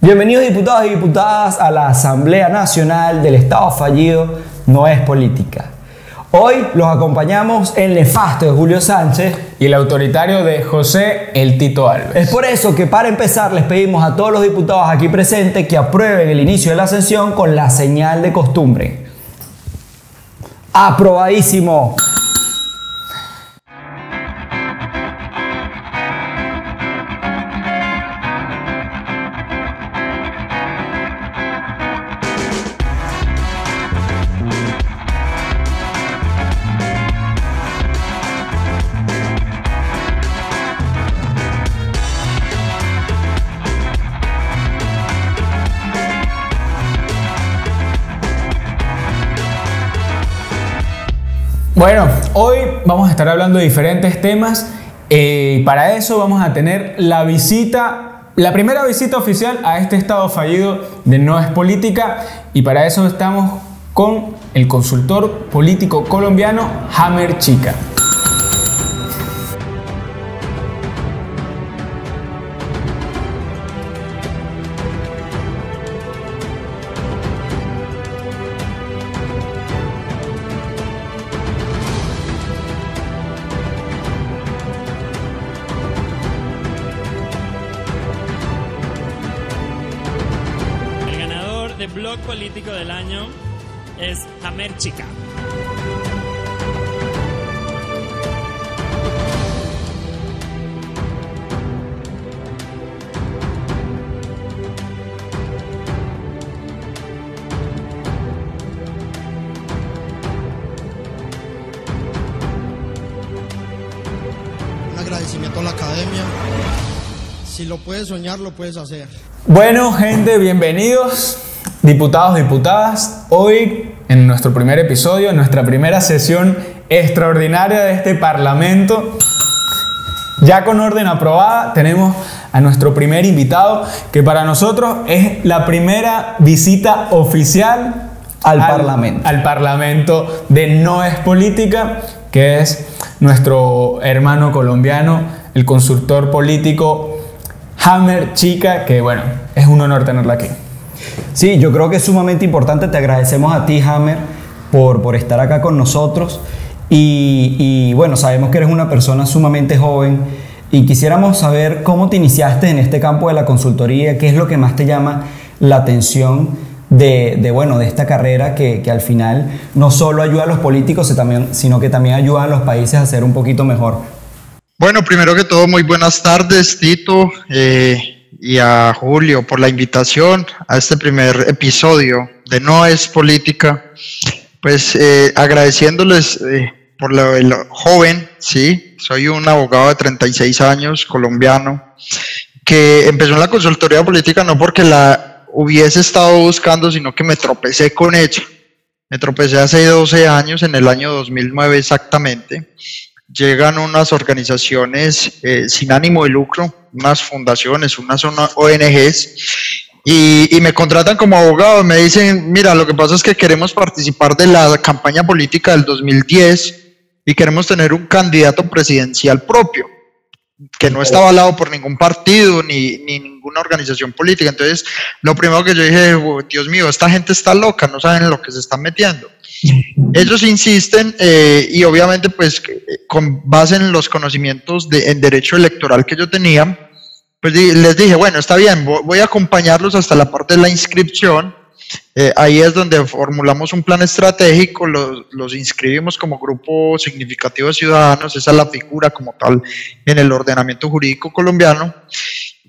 Bienvenidos diputados y diputadas a la Asamblea Nacional del Estado Fallido No es Política. Hoy los acompañamos el nefasto de Julio Sánchez y el autoritario de José El Tito Alves. Es por eso que para empezar les pedimos a todos los diputados aquí presentes que aprueben el inicio de la sesión con la señal de costumbre. ¡Aprobadísimo! Bueno, hoy vamos a estar hablando de diferentes temas. Para eso vamos a tener la primera visita oficial a este estado fallido de No es Política, y para eso estamos con el consultor político colombiano Hammer Chica. El blog político del año es Hammer Chica. Un agradecimiento a la academia. Si lo puedes soñar, lo puedes hacer. Bueno, gente, bienvenidos. Diputados, diputadas, hoy en nuestro primer episodio, en nuestra primera sesión extraordinaria de este Parlamento, ya con orden aprobada, tenemos a nuestro primer invitado, que para nosotros es la primera visita oficial al Parlamento de No es Política, que es nuestro hermano colombiano, el consultor político Hammer Chica, que bueno, es un honor tenerla aquí. Sí, yo creo que es sumamente importante. Te agradecemos a ti, Hammer, por estar acá con nosotros. Y bueno, sabemos que eres una persona sumamente joven y quisiéramos saber cómo te iniciaste en este campo de la consultoría, qué es lo que más te llama la atención de esta carrera que al final no solo ayuda a los políticos, sino que también ayuda a los países a ser un poquito mejor. Bueno, primero que todo, muy buenas tardes, Tito. Y a Julio por la invitación a este primer episodio de No es Política, pues agradeciéndoles por lo joven, sí, soy un abogado de 36 años, colombiano, que empezó en la consultoría política no porque la hubiese estado buscando, sino que me tropecé con ella. Me tropecé hace 12 años, en el año 2009 exactamente. Llegan unas organizaciones sin ánimo de lucro, unas fundaciones, unas ONGs, y me contratan como abogado. Me dicen, mira, lo que pasa es que queremos participar de la campaña política del 2010 y queremos tener un candidato presidencial propio, que no está avalado por ningún partido ni ninguna organización política. Entonces, lo primero que yo dije, Dios mío, esta gente está loca, no saben en lo que se están metiendo. Ellos insisten y obviamente pues con base en los conocimientos en derecho electoral que yo tenía, pues les dije, bueno, está bien, voy a acompañarlos hasta la parte de la inscripción. Ahí es donde formulamos un plan estratégico, los inscribimos como grupo significativo de ciudadanos, esa es la figura como tal en el ordenamiento jurídico colombiano.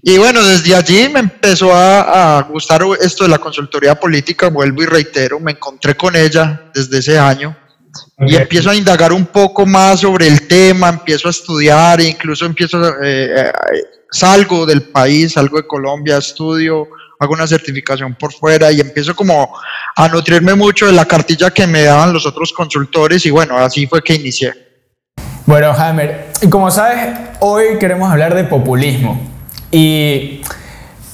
Y bueno, desde allí me empezó a gustar esto de la consultoría política, vuelvo y reitero, me encontré con ella desde ese año. Y empiezo a indagar un poco más sobre el tema, empiezo a estudiar, incluso salgo del país, salgo de Colombia, estudio, hago una certificación por fuera y empiezo como a nutrirme mucho de la cartilla que me daban los otros consultores y bueno, así fue que inicié. Bueno, Hammer, como sabes, hoy queremos hablar de populismo. Y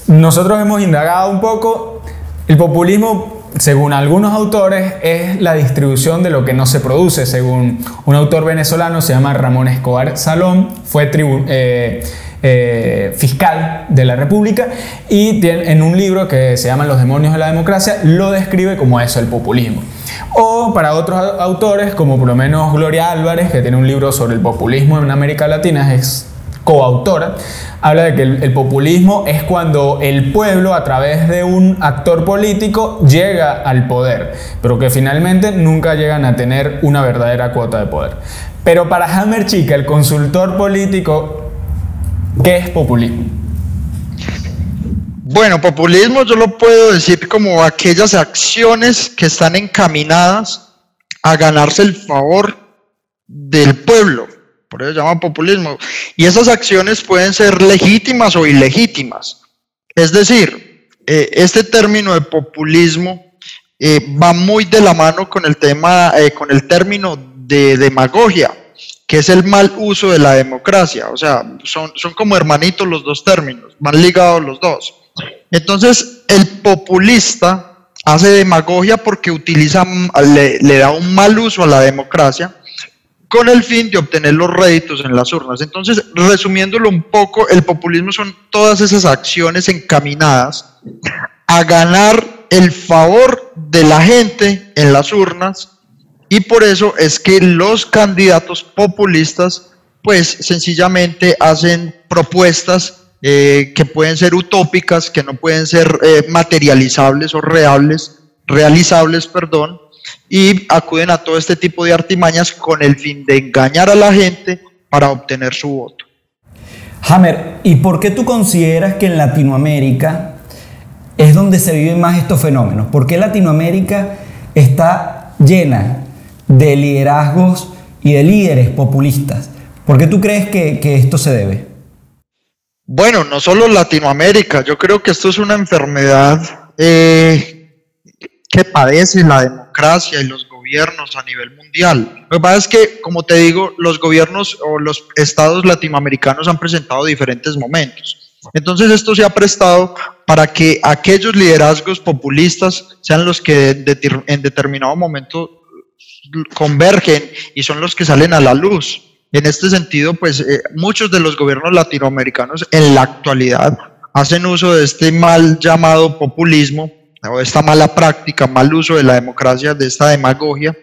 nosotros hemos indagado un poco. El populismo, según algunos autores, es la distribución de lo que no se produce. Según un autor venezolano, se llama Ramón Escobar Salón, fue fiscal de la República, y en un libro que se llama Los demonios de la democracia lo describe como eso, el populismo. O para otros autores, como por lo menos Gloria Álvarez, que tiene un libro sobre el populismo en América Latina, es coautora, habla de que el populismo es cuando el pueblo, a través de un actor político, llega al poder, pero que finalmente nunca llegan a tener una verdadera cuota de poder. Pero para Hammer Chica, el consultor político, ¿qué es populismo? Bueno, populismo yo lo puedo decir como aquellas acciones que están encaminadas a ganarse el favor del pueblo. Por eso se llama populismo. Y esas acciones pueden ser legítimas o ilegítimas. Es decir, este término de populismo va muy de la mano con el término de demagogia, que es el mal uso de la democracia. O sea, son como hermanitos los dos términos, van ligados los dos. Entonces, el populista hace demagogia porque le da un mal uso a la democracia, con el fin de obtener los réditos en las urnas. Entonces, resumiéndolo un poco, el populismo son todas esas acciones encaminadas a ganar el favor de la gente en las urnas, y por eso es que los candidatos populistas, pues sencillamente hacen propuestas que pueden ser utópicas, que no pueden ser materializables o realizables, y acuden a todo este tipo de artimañas con el fin de engañar a la gente para obtener su voto. Hammer, ¿y por qué tú consideras que en Latinoamérica es donde se viven más estos fenómenos? ¿Por qué Latinoamérica está llena de liderazgos y de líderes populistas? ¿Por qué tú crees que esto se debe? Bueno, no solo Latinoamérica, yo creo que esto es una enfermedad que padece la democracia y los gobiernos a nivel mundial. Lo que pasa es que, como te digo, los gobiernos o los estados latinoamericanos han presentado diferentes momentos. Entonces esto se ha prestado para que aquellos liderazgos populistas sean los que en determinado momento convergen y son los que salen a la luz. En este sentido, pues muchos de los gobiernos latinoamericanos en la actualidad hacen uso de este mal llamado populismo, o esta mala práctica, mal uso de la democracia, de esta demagogia,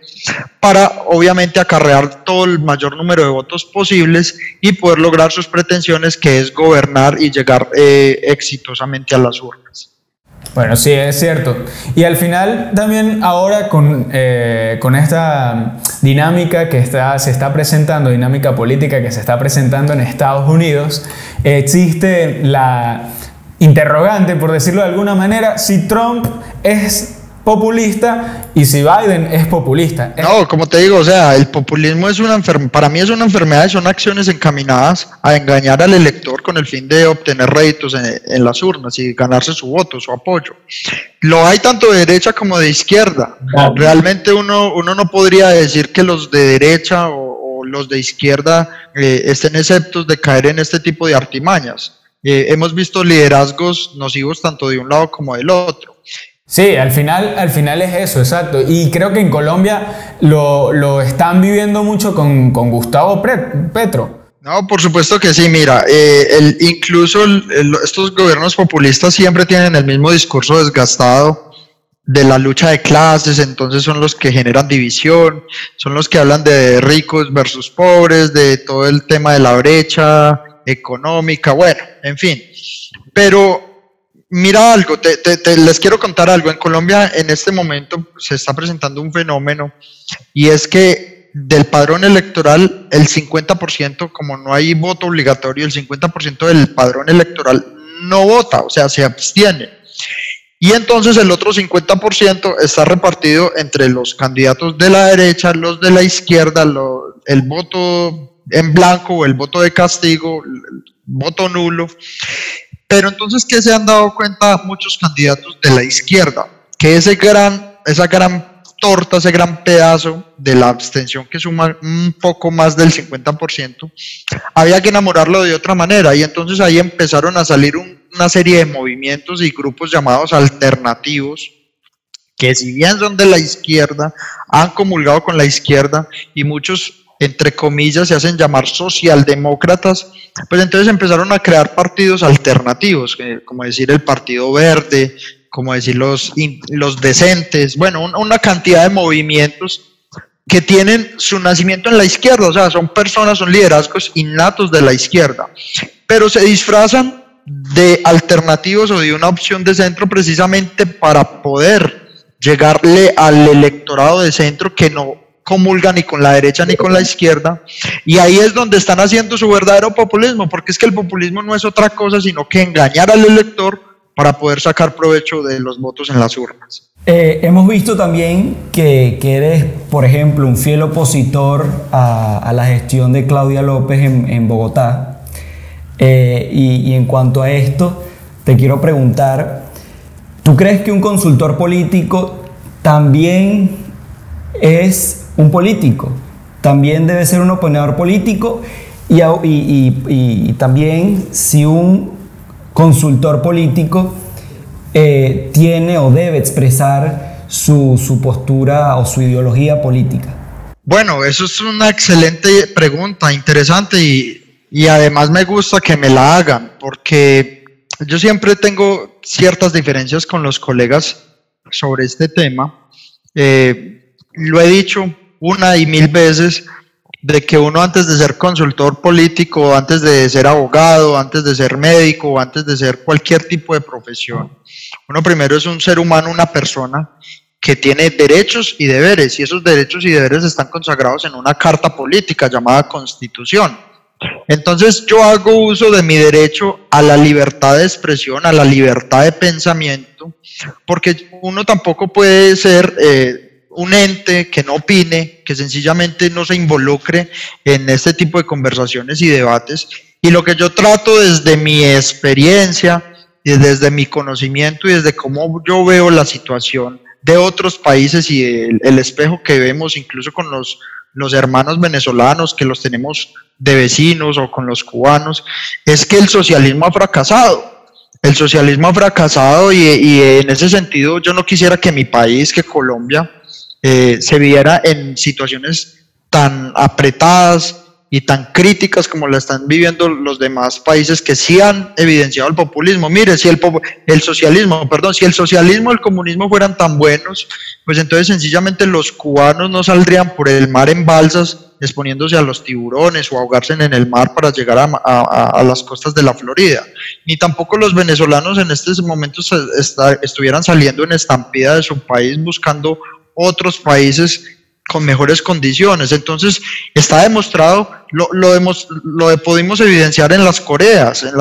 para obviamente acarrear todo el mayor número de votos posibles y poder lograr sus pretensiones, que es gobernar y llegar exitosamente a las urnas. Bueno, sí, es cierto. Y al final también ahora con esta dinámica que se está presentando, dinámica política que se está presentando en Estados Unidos, existe la interrogante, por decirlo de alguna manera, si Trump es populista y si Biden es populista. No, como te digo, o sea, el populismo es para mí es una enfermedad y son acciones encaminadas a engañar al elector con el fin de obtener réditos en las urnas y ganarse su voto, su apoyo. Lo hay tanto de derecha como de izquierda. Realmente uno no podría decir que los de derecha o los de izquierda estén exentos de caer en este tipo de artimañas. Hemos visto liderazgos nocivos tanto de un lado como del otro. Sí, al final es eso, exacto. Y creo que en Colombia lo están viviendo mucho con Gustavo Petro. No, por supuesto que sí. Mira, incluso estos gobiernos populistas siempre tienen el mismo discurso desgastado de la lucha de clases. Entonces son los que generan división, son los que hablan de ricos versus pobres, de todo el tema de la brecha económica, bueno, en fin. Pero mira algo, les quiero contar algo. En Colombia en este momento se está presentando un fenómeno, y es que del padrón electoral el 50%, como no hay voto obligatorio, el 50% del padrón electoral no vota, o sea, se abstiene. Y entonces el otro 50% está repartido entre los candidatos de la derecha, los de la izquierda, el voto en blanco o el voto de castigo, el voto nulo. Pero entonces, ¿qué se han dado cuenta muchos candidatos de la izquierda? Que esa gran torta, ese gran pedazo de la abstención, que suma un poco más del 50%, había que enamorarlo de otra manera, y entonces ahí empezaron a salir una serie de movimientos y grupos llamados alternativos, que si bien son de la izquierda, han comulgado con la izquierda, y muchos entre comillas, se hacen llamar socialdemócratas, pues entonces empezaron a crear partidos alternativos, como decir el Partido Verde, como decir los decentes, bueno, una cantidad de movimientos que tienen su nacimiento en la izquierda, o sea, son personas, son liderazgos innatos de la izquierda, pero se disfrazan de alternativos o de una opción de centro precisamente para poder llegarle al electorado de centro que no comulga ni con la derecha ni con la izquierda, y ahí es donde están haciendo su verdadero populismo, porque es que el populismo no es otra cosa sino que engañar al elector para poder sacar provecho de los votos en las urnas. Hemos visto también que eres, por ejemplo, un fiel opositor a la gestión de Claudia López en Bogotá. Y en cuanto a esto, te quiero preguntar, ¿tú crees que un consultor político también es un político? ¿También debe ser un opinador político? Y también si un consultor político tiene o debe expresar su postura o su ideología política. Bueno, eso es una excelente pregunta, interesante, y además me gusta que me la hagan, porque yo siempre tengo ciertas diferencias con los colegas sobre este tema. Lo he dicho una y mil veces, de que uno antes de ser consultor político, antes de ser abogado, antes de ser médico, antes de ser cualquier tipo de profesión, uno primero es un ser humano, una persona que tiene derechos y deberes, y esos derechos y deberes están consagrados en una carta política llamada Constitución. Entonces yo hago uso de mi derecho a la libertad de expresión, a la libertad de pensamiento, porque uno tampoco puede ser un ente que no opine, que sencillamente no se involucre en este tipo de conversaciones y debates. Y lo que yo trato desde mi experiencia, y desde mi conocimiento y desde cómo yo veo la situación de otros países y el espejo que vemos incluso con los hermanos venezolanos, que los tenemos de vecinos, o con los cubanos, es que el socialismo ha fracasado. El socialismo ha fracasado, y en ese sentido yo no quisiera que mi país, que Colombia, se viera en situaciones tan apretadas y tan críticas como la están viviendo los demás países que sí han evidenciado el populismo. Mire, si el socialismo y el comunismo fueran tan buenos, pues entonces sencillamente los cubanos no saldrían por el mar en balsas exponiéndose a los tiburones o ahogarse en el mar para llegar a las costas de la Florida, ni tampoco los venezolanos en estos momentos estuvieran saliendo en estampida de su país buscando otros países con mejores condiciones. Entonces está demostrado, lo pudimos evidenciar en las Coreas, en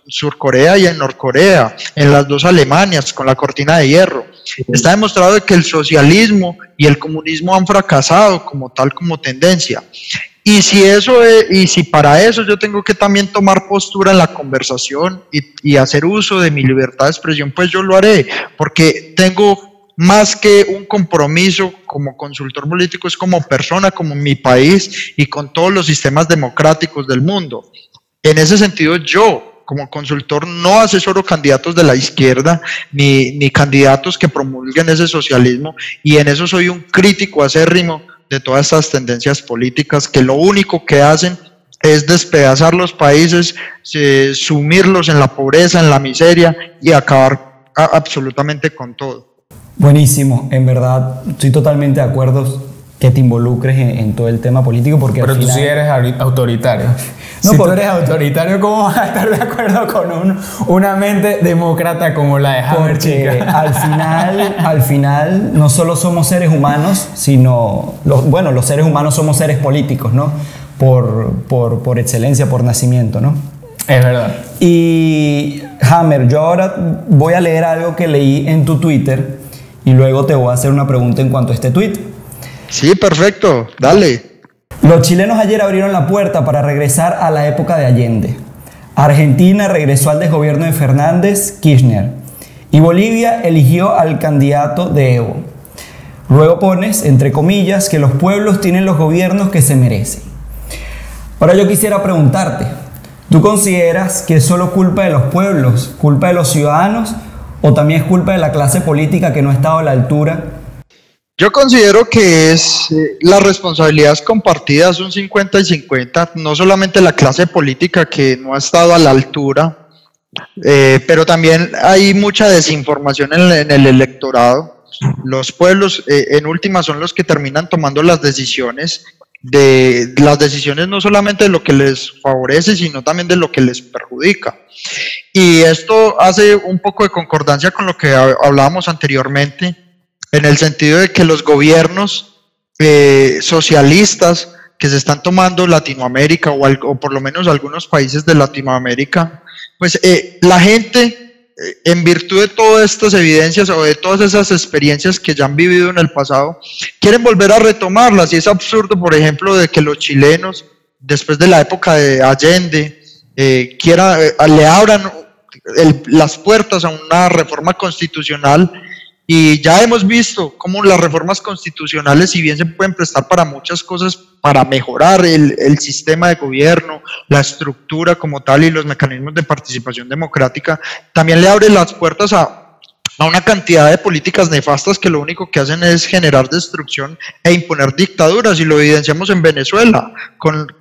Surcorea y en Norcorea, en las dos Alemanias con la cortina de hierro. Está demostrado que el socialismo y el comunismo han fracasado como tal, como tendencia. Y si para eso yo tengo que también tomar postura en la conversación y hacer uso de mi libertad de expresión, pues yo lo haré, porque tengo más que un compromiso como consultor político, es como persona, como mi país y con todos los sistemas democráticos del mundo. En ese sentido, yo como consultor no asesoro candidatos de la izquierda ni candidatos que promulguen ese socialismo, y en eso soy un crítico acérrimo de todas estas tendencias políticas que lo único que hacen es despedazar los países, sumirlos en la pobreza, en la miseria, y acabar absolutamente con todo. Buenísimo, en verdad estoy totalmente de acuerdo que te involucres en todo el tema político, porque pero al final... tú sí eres autoritario. No, si tú eres autoritario, ¿cómo vas a estar de acuerdo con una mente demócrata como la de Hammer, chica? Al final no solo somos seres humanos, sino los seres humanos somos seres políticos, ¿no? Por excelencia, por nacimiento, ¿no? Es verdad. Y Hammer, yo ahora voy a leer algo que leí en tu Twitter y luego te voy a hacer una pregunta en cuanto a este tweet. Sí, perfecto, dale. Los chilenos ayer abrieron la puerta para regresar a la época de Allende. Argentina regresó al desgobierno de Fernández Kirchner y Bolivia eligió al candidato de Evo. Luego pones, entre comillas, que los pueblos tienen los gobiernos que se merecen. Ahora yo quisiera preguntarte, ¿tú consideras que es solo culpa de los pueblos, culpa de los ciudadanos, o también es culpa de la clase política que no ha estado a la altura? Yo considero que la responsabilidad es compartida, es un 50 y 50, no solamente la clase política que no ha estado a la altura, pero también hay mucha desinformación en el electorado. Los pueblos, en última, son los que terminan tomando las decisiones no solamente de lo que les favorece, sino también de lo que les perjudica. Y esto hace un poco de concordancia con lo que hablábamos anteriormente, en el sentido de que los gobiernos socialistas que se están tomando Latinoamérica o por lo menos algunos países de Latinoamérica, pues la gente, en virtud de todas estas evidencias o de todas esas experiencias que ya han vivido en el pasado, quieren volver a retomarlas. Y es absurdo, por ejemplo, de que los chilenos, después de la época de Allende, le abran las puertas a una reforma constitucional. Y ya hemos visto cómo las reformas constitucionales, si bien se pueden prestar para muchas cosas, para mejorar el sistema de gobierno, la estructura como tal y los mecanismos de participación democrática, también le abre las puertas a una cantidad de políticas nefastas que lo único que hacen es generar destrucción e imponer dictaduras, y lo evidenciamos en Venezuela.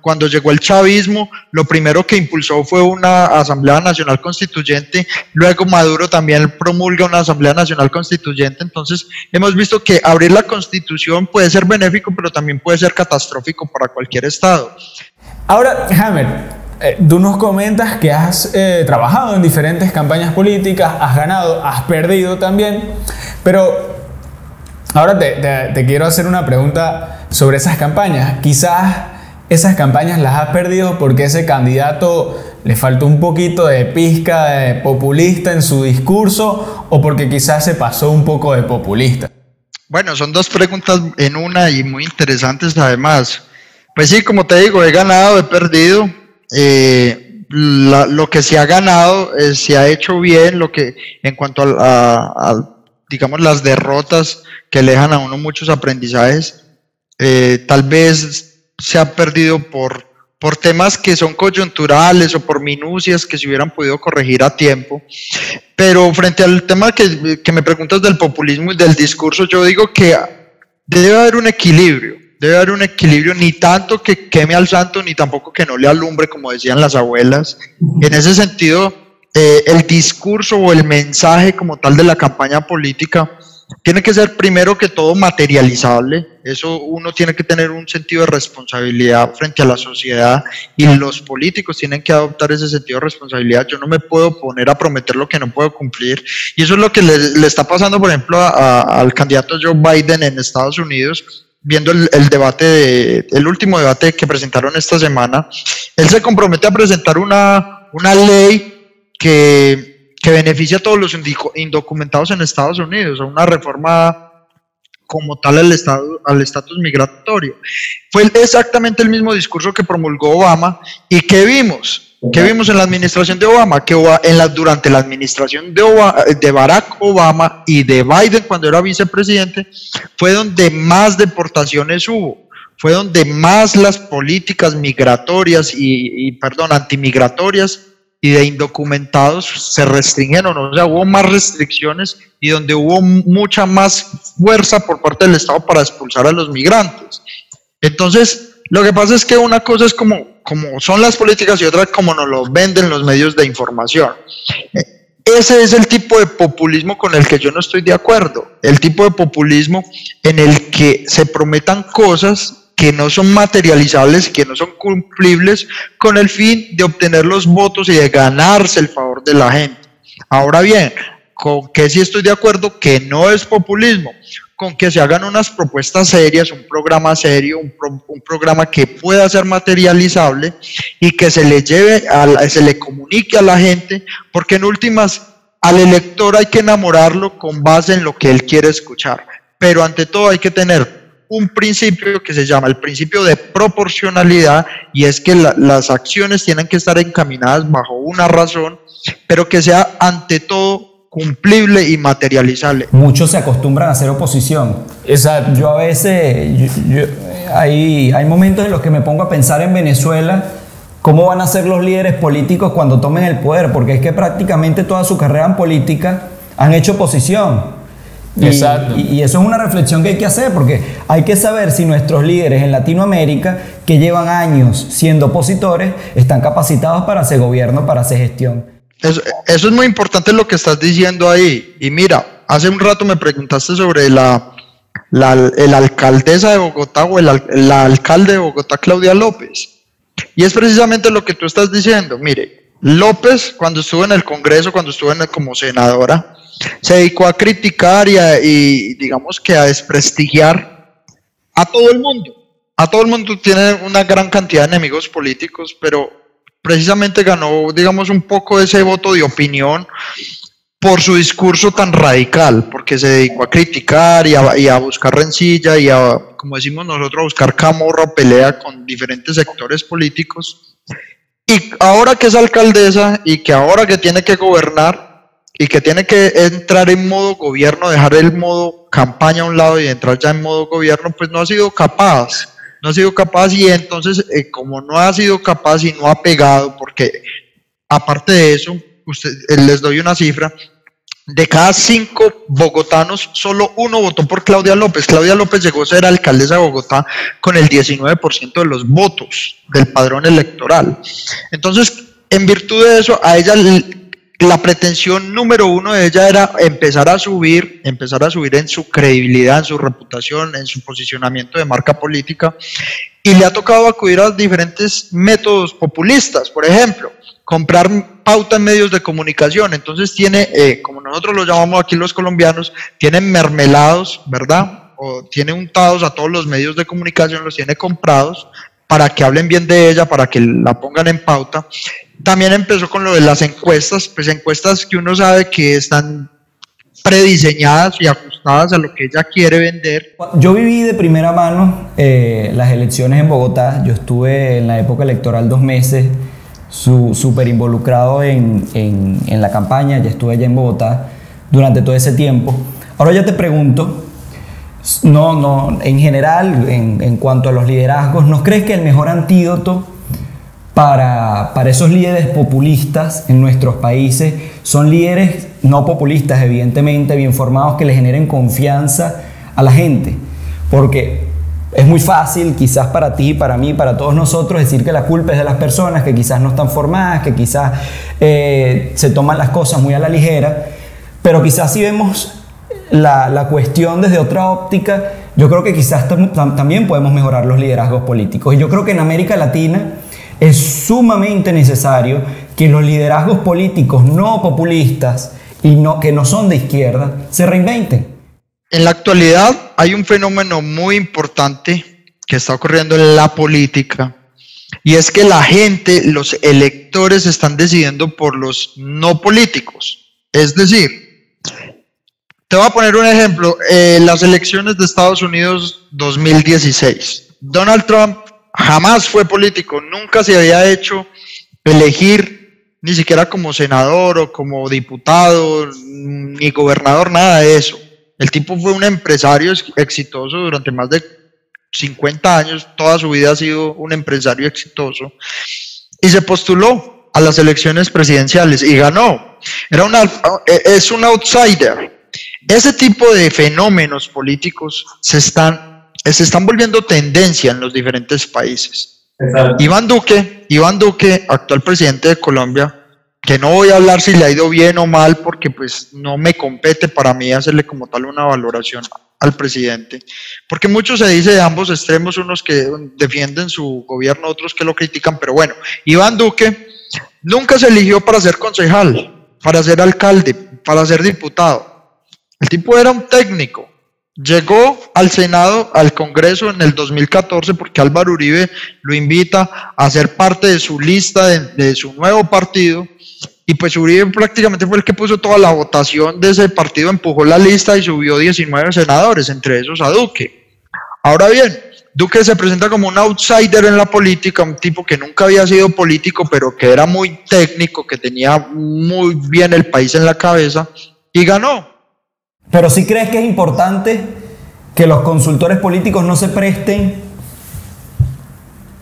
Cuando llegó el chavismo, lo primero que impulsó fue una Asamblea Nacional Constituyente, luego Maduro también promulga una Asamblea Nacional Constituyente. Entonces hemos visto que abrir la Constitución puede ser benéfico, pero también puede ser catastrófico para cualquier estado. Ahora, Hammer, tú nos comentas que has trabajado en diferentes campañas políticas, has ganado, has perdido también, pero ahora te quiero hacer una pregunta sobre esas campañas. Quizás esas campañas las has perdido porque ese candidato le faltó un poquito de pizca de populista en su discurso, o porque quizás se pasó un poco de populista. Bueno, son dos preguntas en una y muy interesantes además. Pues sí, como te digo, he ganado, he perdido. Lo que se ha ganado se ha hecho bien, lo que en cuanto a digamos las derrotas que le dejan a uno muchos aprendizajes, tal vez se ha perdido por temas que son coyunturales o por minucias que se hubieran podido corregir a tiempo. Pero frente al tema que me preguntas del populismo y del discurso, yo digo que debe haber un equilibrio. Debe haber un equilibrio, ni tanto que queme al santo, ni tampoco que no le alumbre, como decían las abuelas. En ese sentido, el discurso o el mensaje como tal de la campaña política tiene que ser primero que todo materializable. Eso, uno tiene que tener un sentido de responsabilidad frente a la sociedad, y los políticos tienen que adoptar ese sentido de responsabilidad. Yo no me puedo poner a prometer lo que no puedo cumplir, y eso es lo que le está pasando, por ejemplo, al candidato Joe Biden en Estados Unidos. Viendo el último debate que presentaron esta semana, él se compromete a presentar una ley que beneficia a todos los indocumentados en Estados Unidos, a una reforma como tal al estatus migratorio. Fue exactamente el mismo discurso que promulgó Obama. ¿Y qué vimos? ¿Qué vimos en la administración de Obama? Que durante la administración de Barack Obama y de Biden, cuando era vicepresidente, fue donde más deportaciones hubo, fue donde más las políticas migratorias antimigratorias y de indocumentados se restringieron. O sea, hubo más restricciones y donde hubo mucha más fuerza por parte del Estado para expulsar a los migrantes. Entonces, lo que pasa es que una cosa es como son las políticas y otra como nos lo venden los medios de información. Ese es el tipo de populismo con el que yo no estoy de acuerdo. El tipo de populismo en el que se prometan cosas que no son materializables, que no son cumplibles, con el fin de obtener los votos y de ganarse el favor de la gente. Ahora bien, ¿con qué sí estoy de acuerdo? Que no es populismo. Con que se hagan unas propuestas serias, un programa serio, un programa que pueda ser materializable y que se le comunique a la gente, porque en últimas al elector hay que enamorarlo con base en lo que él quiere escuchar. Pero ante todo hay que tener un principio que se llama el principio de proporcionalidad, y es que las acciones tienen que estar encaminadas bajo una razón, pero que sea ante todo cumplible y materializable. Muchos se acostumbran a hacer oposición. Exacto. Yo a veces, hay momentos en los que me pongo a pensar en Venezuela, cómo van a ser los líderes políticos cuando tomen el poder, porque es que prácticamente toda su carrera en política han hecho oposición. Exacto. Y eso es una reflexión que hay que hacer, porque hay que saber si nuestros líderes en Latinoamérica, que llevan años siendo opositores, están capacitados para hacer gobierno, para hacer gestión. Eso es muy importante lo que estás diciendo ahí. Y mira, hace un rato me preguntaste sobre la alcaldesa de Bogotá o la alcalde de Bogotá, Claudia López. Y es precisamente lo que tú estás diciendo. Mire, López, cuando estuvo en el Congreso, cuando estuvo como senadora, se dedicó a criticar y digamos que a desprestigiar a todo el mundo. A todo el mundo. Tiene una gran cantidad de enemigos políticos, pero precisamente ganó, digamos, un poco ese voto de opinión por su discurso tan radical, porque se dedicó a criticar y a buscar rencilla y a, como decimos nosotros, a buscar camorra, pelea con diferentes sectores políticos. Y ahora que es alcaldesa y que ahora que tiene que gobernar y que tiene que entrar en modo gobierno, dejar el modo campaña a un lado y entrar ya en modo gobierno, pues no ha sido capaz. No ha sido capaz, y entonces como no ha sido capaz y no ha pegado, porque aparte de eso, les doy una cifra, de cada 5 bogotanos, solo 1 votó por Claudia López. Claudia López llegó a ser alcaldesa de Bogotá con el 19% de los votos del padrón electoral. Entonces, en virtud de eso, a ella la pretensión número 1 de ella era empezar a subir en su credibilidad, en su reputación, en su posicionamiento de marca política, y le ha tocado acudir a diferentes métodos populistas. Por ejemplo, comprar pauta en medios de comunicación. Entonces tiene, como nosotros lo llamamos aquí los colombianos, tienen mermelados, ¿verdad? O tiene untados a todos los medios de comunicación, los tiene comprados para que hablen bien de ella, para que la pongan en pauta. También empezó con lo de las encuestas, pues encuestas que uno sabe que están prediseñadas y ajustadas a lo que ella quiere vender. Yo viví de primera mano las elecciones en Bogotá. Yo estuve en la época electoral 2 meses, súper involucrado en la campaña. Ya estuve allá en Bogotá durante todo ese tiempo. Ahora ya te pregunto, en general, en cuanto a los liderazgos, ¿no crees que el mejor antídoto para esos líderes populistas en nuestros países son líderes no populistas, evidentemente, bien formados, que le generen confianza a la gente? Porque es muy fácil, quizás para ti, para mí, para todos nosotros, decir que la culpa es de las personas que quizás no están formadas, que quizás se toman las cosas muy a la ligera, pero quizás si vemos la cuestión desde otra óptica, yo creo que quizás también podemos mejorar los liderazgos políticos. Y yo creo que en América Latina es sumamente necesario que los liderazgos políticos no populistas y que no son de izquierda se reinventen. En la actualidad hay un fenómeno muy importante que está ocurriendo en la política, y es que la gente, los electores, están decidiendo por los no políticos. Es decir, te voy a poner un ejemplo, las elecciones de Estados Unidos 2016. Donald Trump jamás fue político, nunca se había hecho elegir ni siquiera como senador o como diputado, ni gobernador, nada de eso. El tipo fue un empresario exitoso durante más de 50 años, toda su vida ha sido un empresario exitoso, y se postuló a las elecciones presidenciales y ganó. Es un outsider. Ese tipo de fenómenos políticos se están volviendo tendencia en los diferentes países. Exacto. Iván Duque, actual presidente de Colombia, que no voy a hablar si le ha ido bien o mal, porque pues no me compete para mí hacerle como tal una valoración al presidente, porque mucho se dice de ambos extremos, unos que defienden su gobierno, otros que lo critican, pero bueno, Iván Duque nunca se eligió para ser concejal, para ser alcalde, para ser diputado. El tipo era un técnico. Llegó al Senado, al Congreso en el 2014 porque Álvaro Uribe lo invita a ser parte de su lista de su nuevo partido, y pues Uribe prácticamente fue el que puso toda la votación de ese partido, empujó la lista y subió 19 senadores, entre esos a Duque. Ahora bien, Duque se presenta como un outsider en la política, un tipo que nunca había sido político, pero que era muy técnico, que tenía muy bien el país en la cabeza, y ganó. Pero ¿sí crees que es importante que los consultores políticos no se presten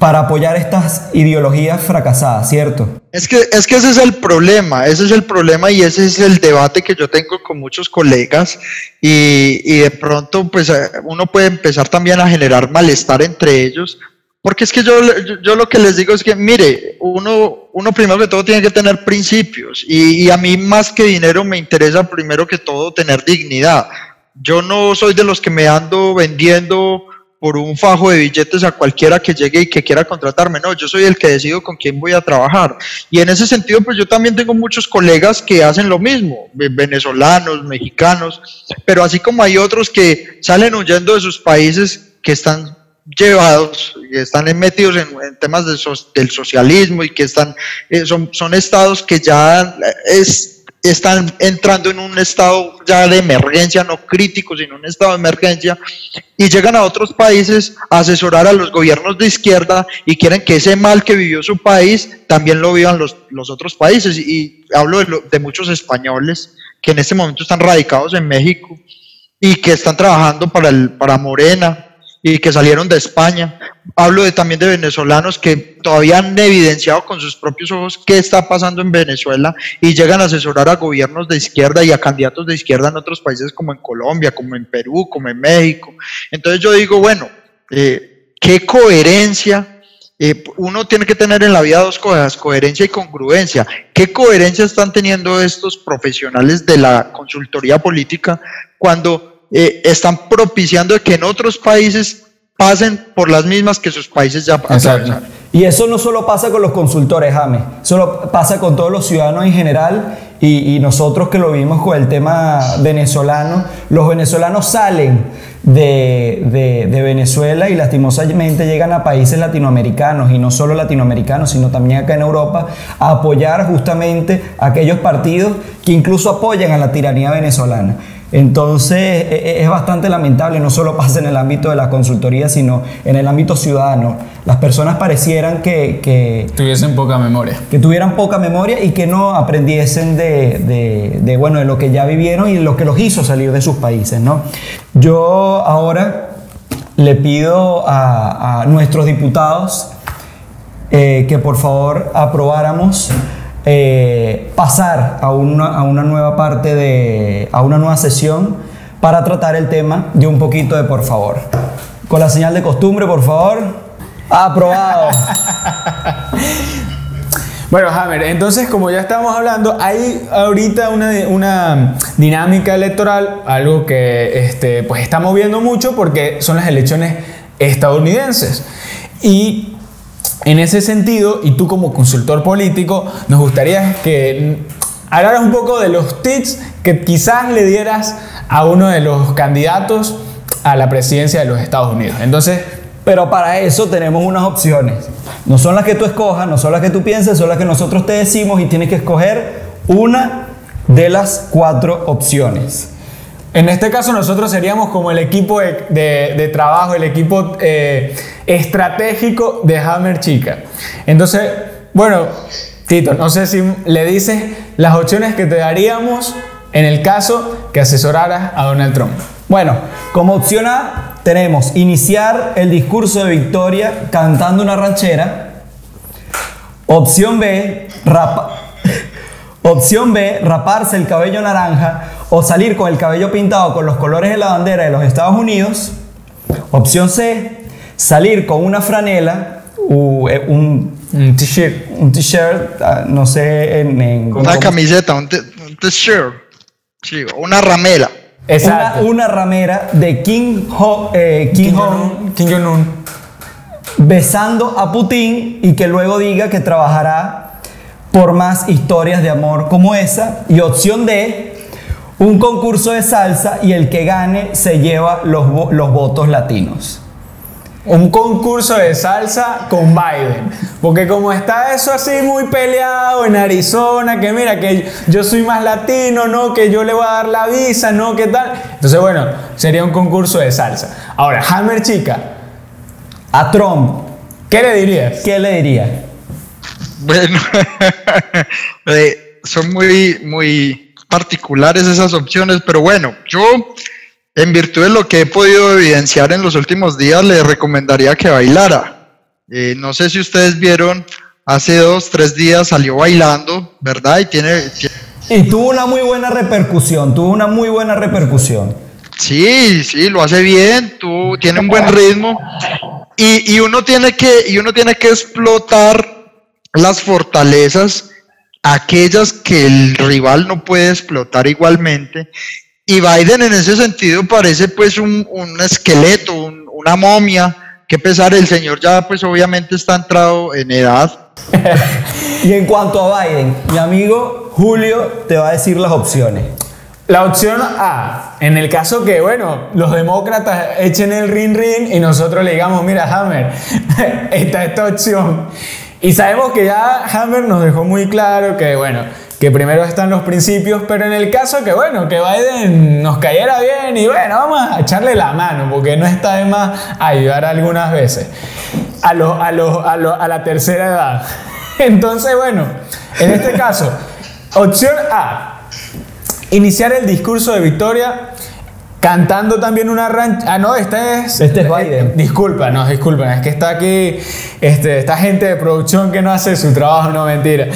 para apoyar estas ideologías fracasadas, ¿cierto? Es que ese es el problema, y ese es el debate que yo tengo con muchos colegas y de pronto pues uno puede empezar también a generar malestar entre ellos, porque es que yo lo que les digo es que mire, uno primero que todo tiene que tener principios y a mí más que dinero me interesa primero que todo tener dignidad. Yo no soy de los que me ando vendiendo por un fajo de billetes a cualquiera que llegue y que quiera contratarme. No, yo soy el que decido con quién voy a trabajar. Y en ese sentido, pues yo también tengo muchos colegas que hacen lo mismo, venezolanos, mexicanos, pero así como hay otros que salen huyendo de sus países, que están llevados y están metidos en temas del socialismo y que están son estados que ya están entrando en un estado ya de emergencia, no crítico, sino un estado de emergencia, y llegan a otros países a asesorar a los gobiernos de izquierda y quieren que ese mal que vivió su país también lo vivan los otros países. Y hablo de muchos españoles que en este momento están radicados en México y que están trabajando para Morena y que salieron de España. Hablo también de venezolanos que todavía han evidenciado con sus propios ojos qué está pasando en Venezuela y llegan a asesorar a gobiernos de izquierda y a candidatos de izquierda en otros países como en Colombia, como en Perú, como en México. Entonces yo digo, bueno, qué coherencia. Uno tiene que tener en la vida dos cosas, coherencia y congruencia. ¿Qué coherencia están teniendo estos profesionales de la consultoría política cuando están propiciando que en otros países pasen por las mismas que sus países ya atravesaron? Y eso no solo pasa con los consultores, James, eso pasa con todos los ciudadanos en general y nosotros que lo vimos con el tema venezolano. Los venezolanos salen de Venezuela y lastimosamente llegan a países latinoamericanos, y no solo latinoamericanos, sino también acá en Europa, a apoyar justamente a aquellos partidos que incluso apoyan a la tiranía venezolana. Entonces es bastante lamentable, no solo pasa en el ámbito de la consultoría, sino en el ámbito ciudadano. Las personas parecieran que tuviesen poca memoria. Que tuvieran poca memoria y que no aprendiesen de lo que ya vivieron y lo que los hizo salir de sus países, ¿no? Yo ahora le pido a nuestros diputados que por favor aprobáramos pasar a una nueva parte a una nueva sesión para tratar el tema de un poquito de por favor. Con la señal de costumbre, por favor. Aprobado. Bueno, Hammer, entonces como ya estamos hablando, hay ahorita una dinámica electoral, algo que pues está moviendo mucho porque son las elecciones estadounidenses. Y en ese sentido, y tú como consultor político, nos gustaría que hablaras un poco de los tips que quizás le dieras a uno de los candidatos a la presidencia de los Estados Unidos. Entonces, pero para eso tenemos unas opciones. No son las que tú escojas, no son las que tú pienses, son las que nosotros te decimos y tienes que escoger una de las 4 opciones. En este caso nosotros seríamos como el equipo de trabajo, el equipo estratégico de Hammer Chica. Entonces, bueno, Tito, no sé si le dices las opciones que te daríamos en el caso que asesoraras a Donald Trump. Bueno, como opción A tenemos iniciar el discurso de victoria cantando una ranchera. Opción B, raparse el cabello naranja o salir con el cabello pintado con los colores de la bandera de los Estados Unidos. Opción C, salir con una franela, un t-shirt, no sé, una camiseta, un t-shirt, sí, una ramera. Exacto. Una ramera de Kim Jong-un besando a Putin y que luego diga que trabajará por más historias de amor como esa. Y opción D, un concurso de salsa y el que gane se lleva los votos latinos. Un concurso de salsa con Biden, porque como está eso así muy peleado en Arizona, que mira que yo soy más latino, no, que yo le voy a dar la visa, no, qué tal. Entonces bueno, sería un concurso de salsa. Ahora, Hammer Chica, a Trump, ¿qué le dirías? ¿Qué le diría? Bueno, son muy particulares esas opciones, pero bueno, yo, en virtud de lo que he podido evidenciar en los últimos días, le recomendaría que bailara. No sé si ustedes vieron, hace 2, 3 días salió bailando, ¿verdad? Y tuvo una muy buena repercusión, Sí, lo hace bien, tiene un buen ritmo y uno tiene que explotar las fortalezas, aquellas que el rival no puede explotar igualmente. Y Biden en ese sentido parece pues un esqueleto, una momia. Qué pesar, el señor ya pues obviamente está entrado en edad. Y en cuanto a Biden, mi amigo Julio te va a decir las opciones. La opción A, en el caso que, bueno, los demócratas echen el rin y nosotros le digamos, mira, Hammer, está esta opción. Y sabemos que ya Hammer nos dejó muy claro que, bueno, que primero están los principios, pero en el caso que, bueno, que Biden nos cayera bien y, bueno, vamos a echarle la mano, porque no está de más ayudar algunas veces a la tercera edad. Entonces, bueno, en este caso, opción A, iniciar el discurso de victoria cantando también una ranchera. Ah, no, este es Biden. Disculpen, es que está aquí esta gente de producción que no hace su trabajo, no, mentira.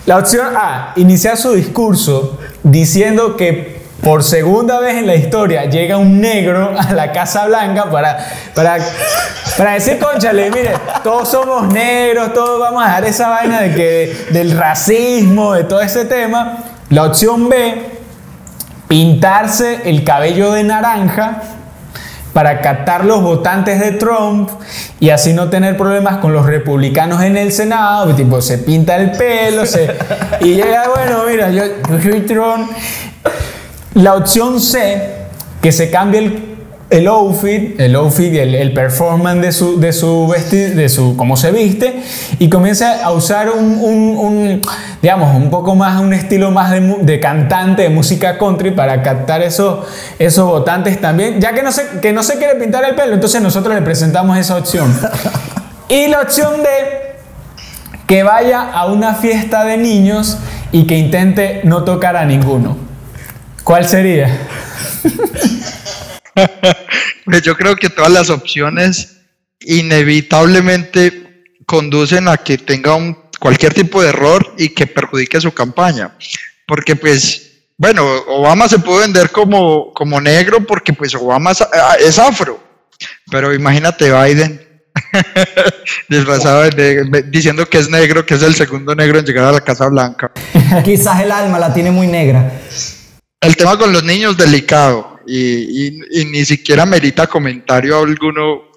La opción A, iniciar su discurso diciendo que por segunda vez en la historia llega un negro a la Casa Blanca para decir, cónchale, mire, todos somos negros, todos vamos a dejar esa vaina del racismo, de todo ese tema. La opción B, pintarse el cabello de naranja para captar los votantes de Trump y así no tener problemas con los republicanos en el Senado, tipo se pinta el pelo, y llega, bueno, mira, yo soy Trump. La opción C, que se cambie el outfit, el performance de su vestir, de su cómo se viste, y comienza a usar digamos, un poco más, un estilo más de cantante de música country para captar esos votantes también, ya que no se quiere pintar el pelo, entonces nosotros le presentamos esa opción. Y la opción D, que vaya a una fiesta de niños y que intente no tocar a ninguno. ¿Cuál sería? Pues yo creo que todas las opciones inevitablemente conducen a que tenga cualquier tipo de error y que perjudique su campaña. Porque pues, bueno, Obama se puede vender como negro porque pues Obama es afro. Pero imagínate Biden disfrazado diciendo que es negro, que es el segundo negro en llegar a la Casa Blanca. Quizás el alma la tiene muy negra. El tema con los niños delicado y ni siquiera merita comentario alguno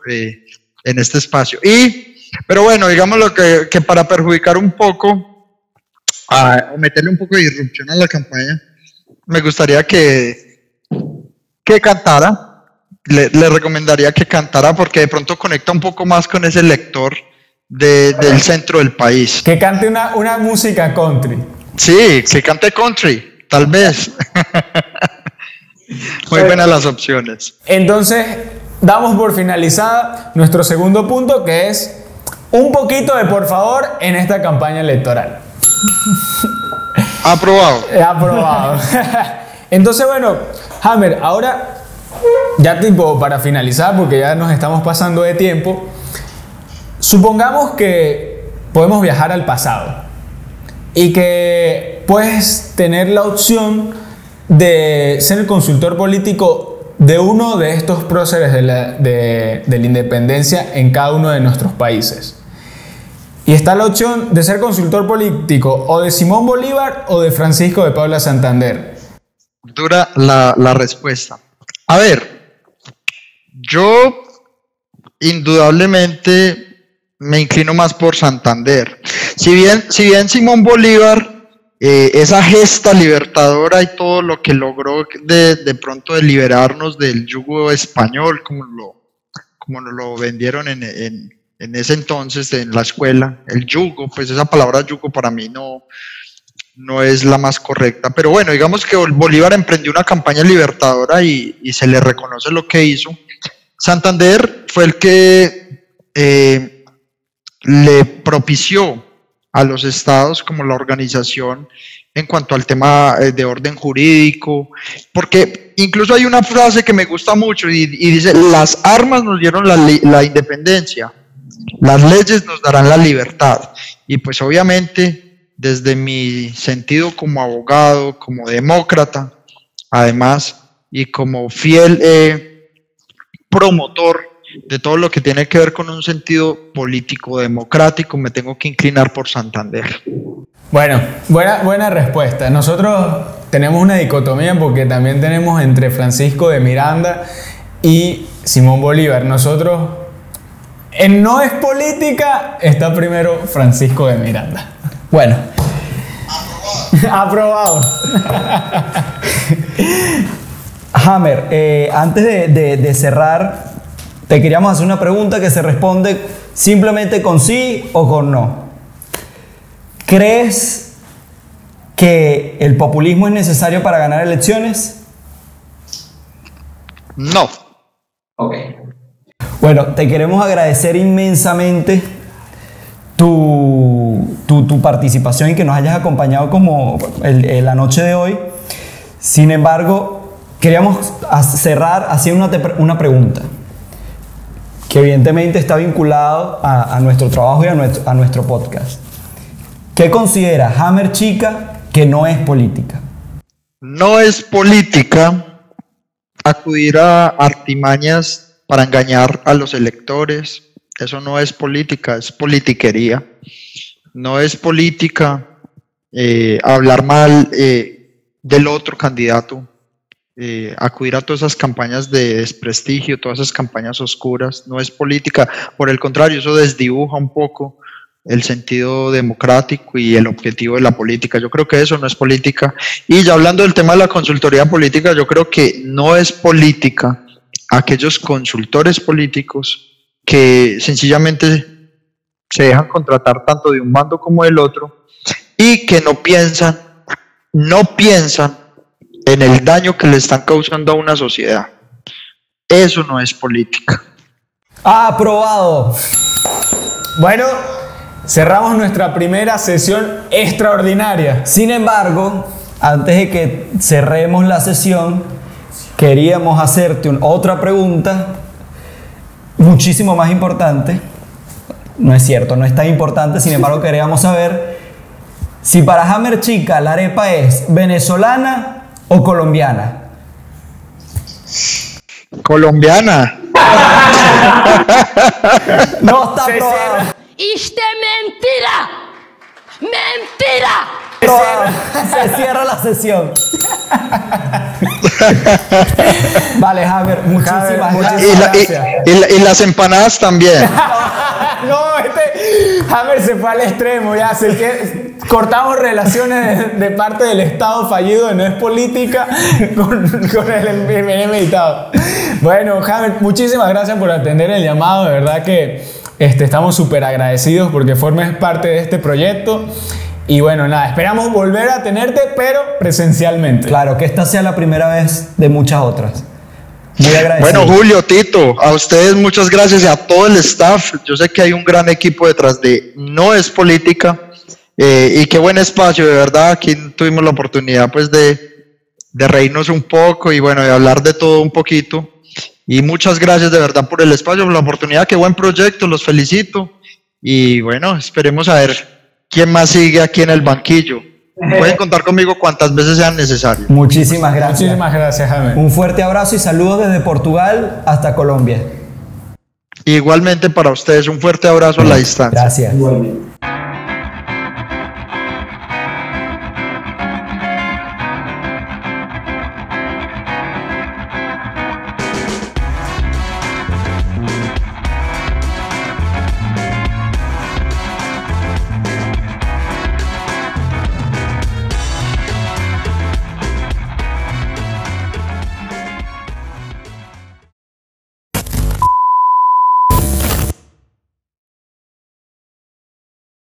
en este espacio. Pero bueno, digamos lo que para perjudicar un poco o meterle un poco de disrupción a la campaña, me gustaría que cantara. Le recomendaría que cantara porque de pronto conecta un poco más con ese lector del centro del país. Que cante una música country. Sí, que cante country. Tal vez. Muy buenas las opciones. Entonces, damos por finalizada nuestro segundo punto, que es un poquito de por favor en esta campaña electoral. Aprobado. Aprobado. Entonces, bueno, Hammer, ahora ya tipo para finalizar, porque ya nos estamos pasando de tiempo, supongamos que podemos viajar al pasado y que puedes tener la opción de ser el consultor político de uno de estos próceres de la independencia en cada uno de nuestros países. Y está la opción de ser consultor político o de Simón Bolívar o de Francisco de Paula Santander. Dura la respuesta. A ver, yo indudablemente me inclino más por Santander. Si bien Simón Bolívar, esa gesta libertadora y todo lo que logró de pronto de liberarnos del yugo español, como nos lo vendieron en ese entonces en la escuela, el yugo, pues esa palabra yugo para mí no es la más correcta, pero bueno, digamos que Bolívar emprendió una campaña libertadora y se le reconoce lo que hizo. Santander fue el que le propició a los estados como la organización en cuanto al tema de orden jurídico, porque incluso hay una frase que me gusta mucho y dice, las armas nos dieron la independencia, Las leyes nos darán la libertad. Y pues obviamente, desde mi sentido como abogado, como demócrata, además, y como fiel promotor de todo lo que tiene que ver con un sentido político democrático, me tengo que inclinar por Santander. Bueno, buena respuesta. Nosotros tenemos una dicotomía porque también tenemos entre Francisco de Miranda y Simón Bolívar. Nosotros, en No es política, está primero Francisco de Miranda. Bueno. Aprobado. Hammer, antes de cerrar, te queríamos hacer una pregunta que se responde simplemente con sí o con no. ¿Crees que el populismo es necesario para ganar elecciones? No. Ok. Bueno, te queremos agradecer inmensamente tu participación y que nos hayas acompañado como la noche de hoy. Sin embargo, queríamos cerrar haciendo una pregunta que evidentemente está vinculado a nuestro trabajo y a nuestro podcast. ¿Qué considera Hammer Chica que no es política? No es política acudir a artimañas para engañar a los electores. Eso no es política, es politiquería. No es política hablar mal del otro candidato, acudir a todas esas campañas de desprestigio, todas esas campañas oscuras. No es política, por el contrario, eso desdibuja un poco el sentido democrático y el objetivo de la política. Yo creo que eso no es política. Y ya hablando del tema de la consultoría política, yo creo que no es política aquellos consultores políticos que sencillamente se dejan contratar tanto de un bando como del otro y que no piensan en el daño que le están causando a una sociedad. Eso no es política. ¡Aprobado! Bueno, cerramos nuestra primera sesión extraordinaria. Sin embargo, antes de que cerremos la sesión, queríamos hacerte otra pregunta muchísimo más importante. No es cierto, no es tan importante. Sin embargo, queríamos saber si para Hammer Chica la arepa es venezolana o colombiana. Colombiana. No está aprobado. ¡Isto es mentira! ¡Mentira! Se cierra la sesión. Vale, Hammer, muchísimas gracias. Y las empanadas también. No, Hammer se fue al extremo, ya cortamos relaciones de parte del Estado fallido de No es política con el Benemeditado. Bueno, Hammer, muchísimas gracias por atender el llamado, de verdad que estamos súper agradecidos porque formes parte de este proyecto. Y bueno, nada, esperamos volver a tenerte, pero presencialmente. Claro, que esta sea la primera vez de muchas otras. Muy agradecido. Bueno, Julio, Tito, a ustedes muchas gracias y a todo el staff. Yo sé que hay un gran equipo detrás de No es política y qué buen espacio, de verdad. Aquí tuvimos la oportunidad pues de reírnos un poco y bueno, de hablar de todo un poquito. Y muchas gracias de verdad por el espacio, por la oportunidad. Qué buen proyecto, los felicito. Y bueno, esperemos a ver quién más sigue aquí en el banquillo. Pueden contar conmigo cuantas veces sean necesarias. Muchísimas gracias. Muchísimas gracias, Hammer. Un fuerte abrazo y saludos desde Portugal hasta Colombia. Igualmente para ustedes, un fuerte abrazo a la distancia. Gracias. Igualmente.